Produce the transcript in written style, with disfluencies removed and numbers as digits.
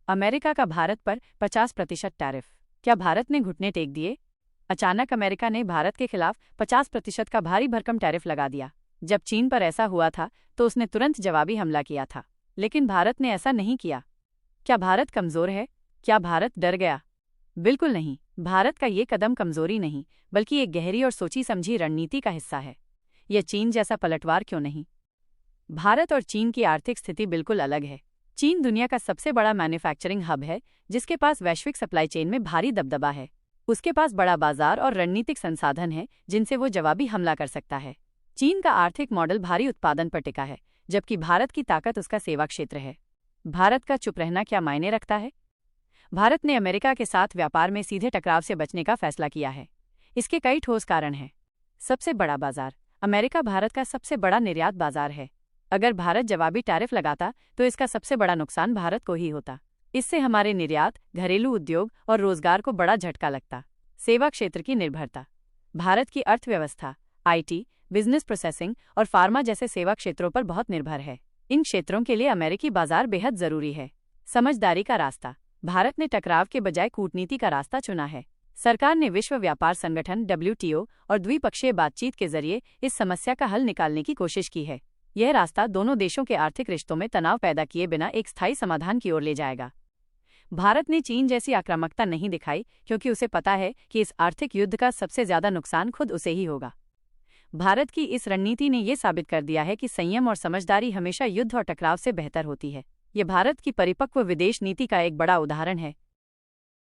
America का भारत पर 50% tariff. क्या भारत ने घुटने टेक दिए? अचानक अमेरिका ने भारत के खिलाफ 50% का भारी भरकम टैरिफ लगा दिया। जब चीन पर ऐसा हुआ था तो उसने तुरंत जवाबी हमला किया था, लेकिन भारत ने ऐसा नहीं किया। क्या भारत कमजोर है? क्या भारत डर गया? बिल्कुल नहीं। भारत का ये कदम कमजोरी नहीं, बल्कि एक गहरी और सोची समझी रणनीति का हिस्सा है। यह चीन जैसा पलटवार क्यों नहीं? भारत और चीन की आर्थिक स्थिति बिल्कुल अलग है। चीन दुनिया का सबसे बड़ा मैन्युफैक्चरिंग हब है, जिसके पास वैश्विक सप्लाई चेन में भारी दबदबा है। उसके पास बड़ा बाजार और रणनीतिक संसाधन है जिनसे वो जवाबी हमला कर सकता है। चीन का आर्थिक मॉडल भारी उत्पादन पर टिका है, जबकि भारत की ताकत उसका सेवा क्षेत्र है। भारत का चुप रहना क्या मायने रखता है? भारत ने अमेरिका के साथ व्यापार में सीधे टकराव से बचने का फैसला किया है। इसके कई ठोस कारण हैं। सबसे बड़ा बाजार। अमेरिका भारत का सबसे बड़ा निर्यात बाजार है। अगर भारत जवाबी टैरिफ लगाता तो इसका सबसे बड़ा नुकसान भारत को ही होता। इससे हमारे निर्यात, घरेलू उद्योग और रोजगार को बड़ा झटका लगता। सेवा क्षेत्र की निर्भरता। भारत की अर्थव्यवस्था आईटी, बिजनेस प्रोसेसिंग और फार्मा जैसे सेवा क्षेत्रों पर बहुत निर्भर है। इन क्षेत्रों के लिए अमेरिकी बाजार बेहद जरूरी है। समझदारी का रास्ता। भारत ने टकराव के बजाय कूटनीति का रास्ता चुना है। सरकार ने विश्व व्यापार संगठन WTO और द्विपक्षीय बातचीत के जरिए इस समस्या का हल निकालने की कोशिश की है। यह रास्ता दोनों देशों के आर्थिक रिश्तों में तनाव पैदा किए बिना एक स्थायी समाधान की ओर ले जाएगा। भारत ने चीन जैसी आक्रामकता नहीं दिखाई, क्योंकि उसे पता है कि इस आर्थिक युद्ध का सबसे ज्यादा नुकसान खुद उसे ही होगा। भारत की इस रणनीति ने यह साबित कर दिया है कि संयम और समझदारी हमेशा युद्ध और टकराव से बेहतर होती है। यह भारत की परिपक्व विदेश नीति का एक बड़ा उदाहरण है,